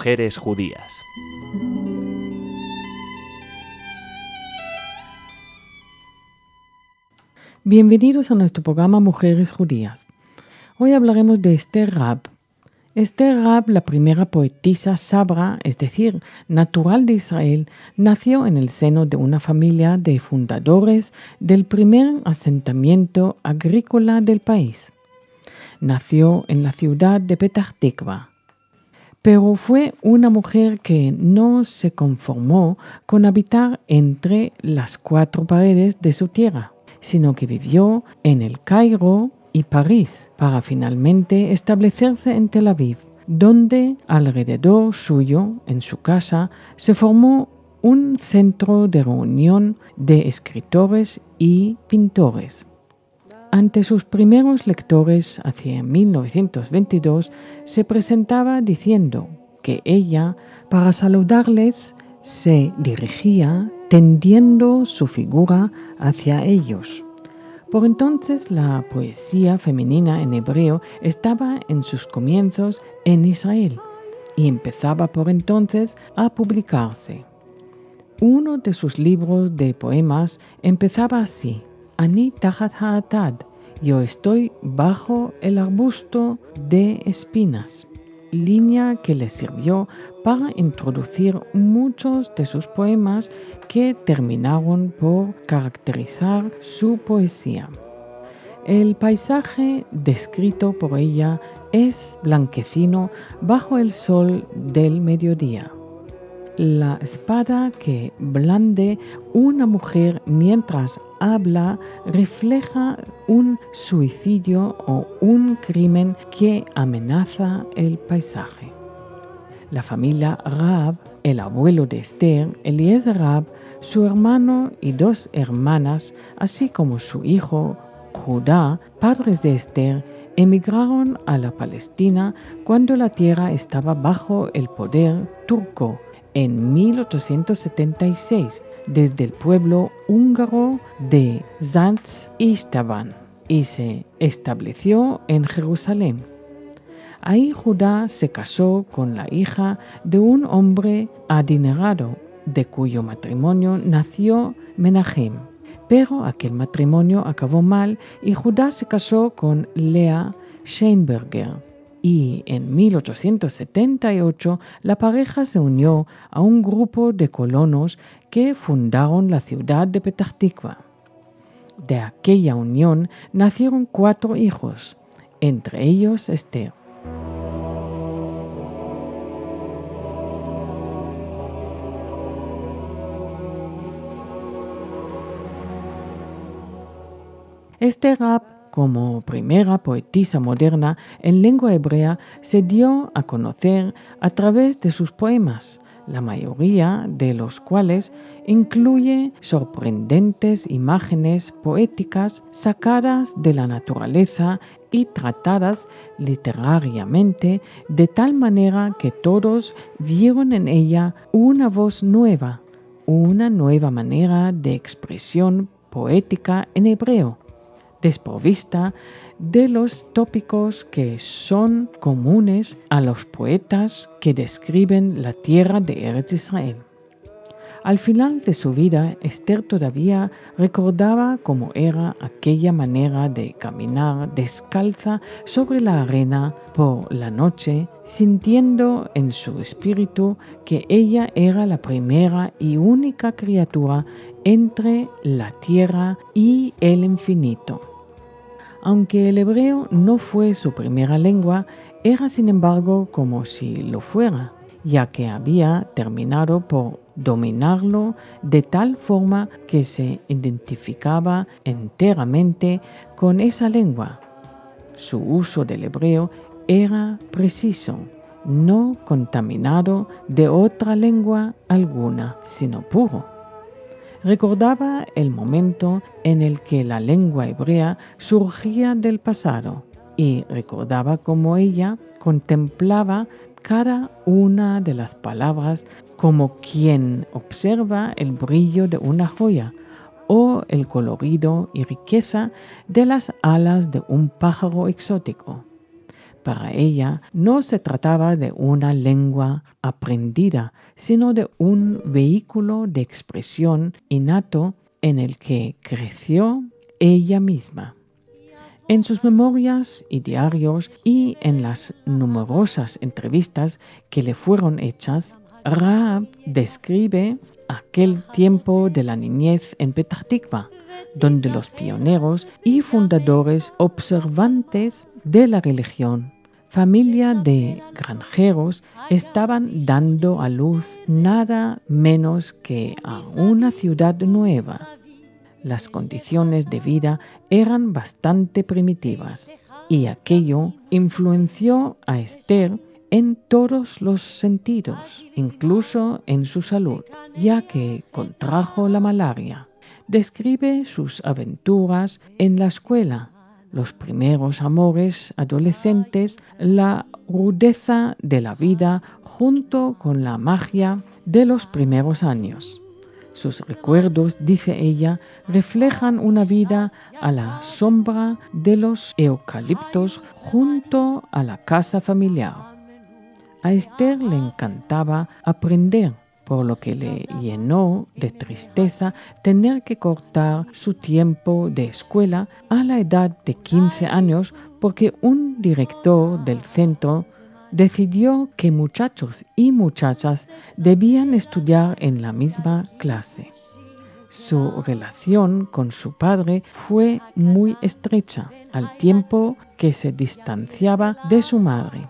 Mujeres Judías. Bienvenidos a nuestro programa Mujeres Judías. Hoy hablaremos de Esther Rab. Esther Rab, la primera poetisa sabra, es decir, natural de Israel, nació en el seno de una familia de fundadores del primer asentamiento agrícola del país. Nació en la ciudad de Petah Tikva, pero fue una mujer que no se conformó con habitar entre las cuatro paredes de su tierra, sino que vivió en el Cairo y París para finalmente establecerse en Tel Aviv, donde alrededor suyo, en su casa, se formó un centro de reunión de escritores y pintores. Ante sus primeros lectores, hacia 1922, se presentaba diciendo que ella, para saludarles, se dirigía tendiendo su figura hacia ellos. Por entonces la poesía femenina en hebreo estaba en sus comienzos en Israel y empezaba por entonces a publicarse. Uno de sus libros de poemas empezaba así: Ani tachat ha'atad, yo estoy bajo el arbusto de espinas, línea que le sirvió para introducir muchos de sus poemas que terminaron por caracterizar su poesía. El paisaje descrito por ella es blanquecino bajo el sol del mediodía. La espada que blande una mujer mientras habla refleja un suicidio o un crimen que amenaza el paisaje. La familia Rab, el abuelo de Esther, Eliezer Rab, su hermano y dos hermanas, así como su hijo Judá, padres de Esther, emigraron a la Palestina cuando la tierra estaba bajo el poder turco en 1876, desde el pueblo húngaro de Zants-Istvan, y se estableció en Jerusalén. Ahí Judá se casó con la hija de un hombre adinerado, de cuyo matrimonio nació Menahem. Pero aquel matrimonio acabó mal y Judá se casó con Lea Scheinberger. Y en 1878 la pareja se unió a un grupo de colonos que fundaron la ciudad de Petah Tikva. De aquella unión nacieron 4 hijos, entre ellos Esther. Esther Rab, como primera poetisa moderna en lengua hebrea, se dio a conocer a través de sus poemas, la mayoría de los cuales incluye sorprendentes imágenes poéticas sacadas de la naturaleza y tratadas literariamente de tal manera que todos vieron en ella una voz nueva, una nueva manera de expresión poética en hebreo, desprovista de los tópicos que son comunes a los poetas que describen la tierra de Eretz Israel. Al final de su vida, Esther todavía recordaba cómo era aquella manera de caminar descalza sobre la arena por la noche, sintiendo en su espíritu que ella era la primera y única criatura entre la tierra y el infinito. Aunque el hebreo no fue su primera lengua, era sin embargo como si lo fuera, ya que había terminado por dominarlo de tal forma que se identificaba enteramente con esa lengua. Su uso del hebreo era preciso, no contaminado de otra lengua alguna, sino puro. Recordaba el momento en el que la lengua hebrea surgía del pasado y recordaba cómo ella contemplaba cada una de las palabras como quien observa el brillo de una joya o el colorido y riqueza de las alas de un pájaro exótico. Para ella no se trataba de una lengua aprendida, sino de un vehículo de expresión innato en el que creció ella misma. En sus memorias y diarios y en las numerosas entrevistas que le fueron hechas, Rahab describe aquel tiempo de la niñez en Petah Tikva, donde los pioneros y fundadores observantes de la religión, familia de granjeros, estaban dando a luz nada menos que a una ciudad nueva. Las condiciones de vida eran bastante primitivas y aquello influenció a Esther en todos los sentidos, incluso en su salud, ya que contrajo la malaria. Describe sus aventuras en la escuela, los primeros amores adolescentes, la rudeza de la vida junto con la magia de los primeros años. Sus recuerdos, dice ella, reflejan una vida a la sombra de los eucaliptos junto a la casa familiar. A Esther le encantaba aprender, por lo que le llenó de tristeza tener que cortar su tiempo de escuela a la edad de 15 años porque un director del centro decidió que muchachos y muchachas debían estudiar en la misma clase. Su relación con su padre fue muy estrecha, al tiempo que se distanciaba de su madre.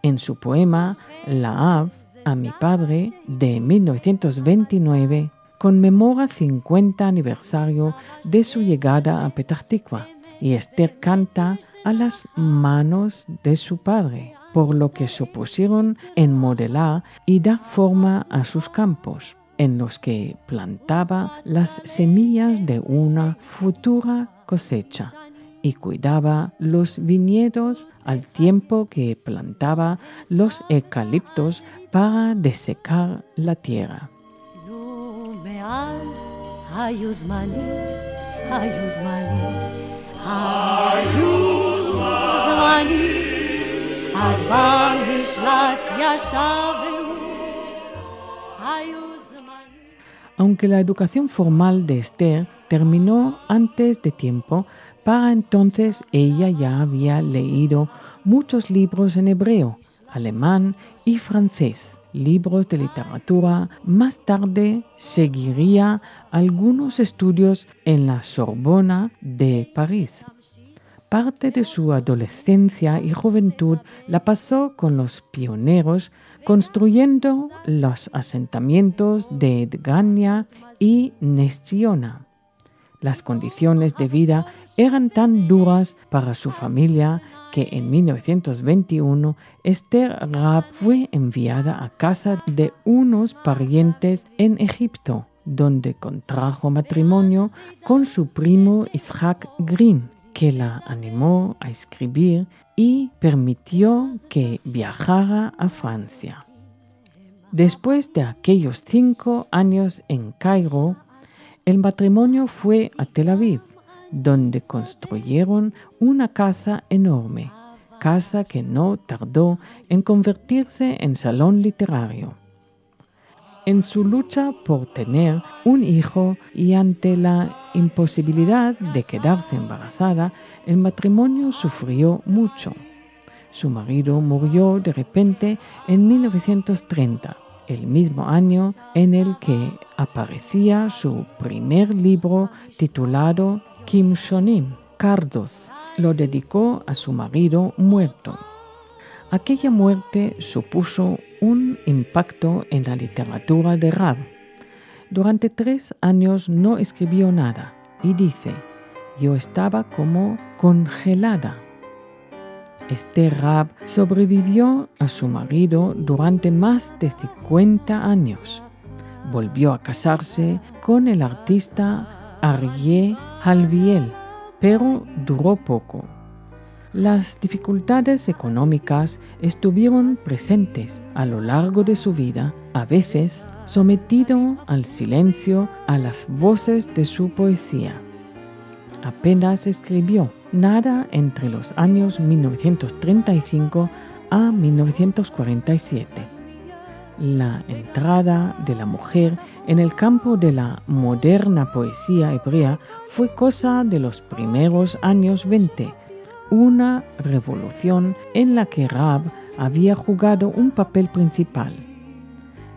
En su poema La'av, a mi padre, de 1929, conmemora 50 aniversario de su llegada a Petah Tikva, y Esther canta a las manos de su padre, por lo que se opusieron en modelar y dar forma a sus campos, en los que plantaba las semillas de una futura cosecha y cuidaba los viñedos al tiempo que plantaba los eucaliptos para desecar la tierra. Aunque la educación formal de Esther terminó antes de tiempo, para entonces ella ya había leído muchos libros en hebreo, alemán y francés, libros de literatura. Más tarde seguiría algunos estudios en la Sorbona de París. Parte de su adolescencia y juventud la pasó con los pioneros construyendo los asentamientos de Dgania y Nestiona. Las condiciones de vida eran tan duras para su familia que en 1921 Esther Raab fue enviada a casa de unos parientes en Egipto, donde contrajo matrimonio con su primo Isaac Green, que la animó a escribir y permitió que viajara a Francia. Después de aquellos 5 años en Cairo, el matrimonio fue a Tel Aviv, donde construyeron una casa enorme, casa que no tardó en convertirse en salón literario. En su lucha por tener un hijo y ante la imposibilidad de quedarse embarazada, el matrimonio sufrió mucho. Su marido murió de repente en 1930, el mismo año en el que aparecía su primer libro titulado Kimshonim, Cardos. Lo dedicó a su marido muerto. Aquella muerte supuso un impacto en la literatura de Raab. Durante 3 años no escribió nada y dice, yo estaba como congelada. Esther Raab sobrevivió a su marido durante más de 50 años. Volvió a casarse con el artista Aryeh Halviel, pero duró poco. Las dificultades económicas estuvieron presentes a lo largo de su vida, a veces sometido al silencio a las voces de su poesía. Apenas escribió, nada entre los años 1935 a 1947. La entrada de la mujer en el campo de la moderna poesía hebrea fue cosa de los primeros años 20, una revolución en la que Rab había jugado un papel principal.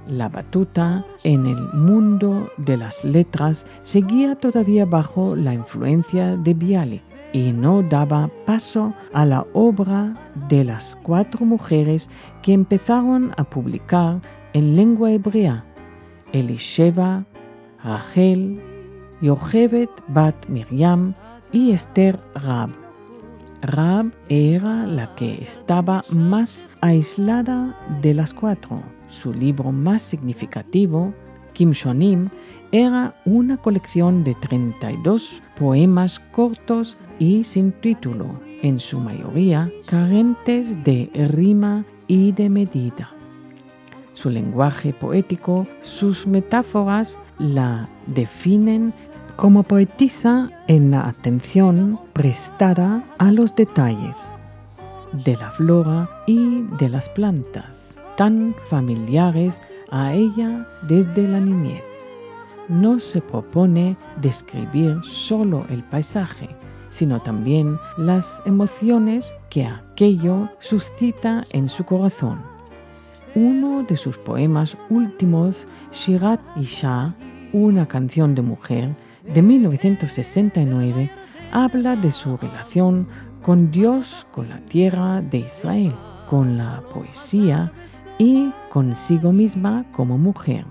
La batuta en el mundo de las letras seguía todavía bajo la influencia de Bialik y no daba paso a la obra de las 4 mujeres que empezaron a publicar en lengua hebrea: Elisheva, Rachel, Yocheved Bat Miriam y Esther Rab. Rab era la que estaba más aislada de las 4. Su libro más significativo, Kimshonim, era una colección de 32 poemas cortos y sin título, en su mayoría carentes de rima y de medida. Su lenguaje poético, sus metáforas la definen como poetisa en la atención prestada a los detalles de la flora y de las plantas, tan familiares a ella desde la niñez. No se propone describir solo el paisaje, sino también las emociones que aquello suscita en su corazón. Uno de sus poemas últimos, Shirat Isha, una canción de mujer, de 1969, habla de su relación con Dios, con la tierra de Israel, con la poesía y consigo misma como mujer.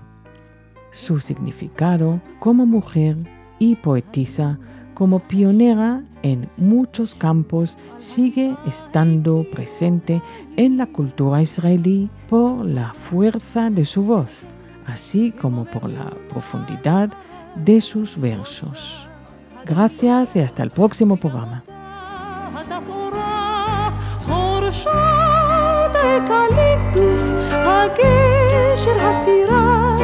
Su significado como mujer y poetisa, como pionera en muchos campos, sigue estando presente en la cultura israelí por la fuerza de su voz, así como por la profundidad de sus versos. Gracias y hasta el próximo programa. הגשר הסירה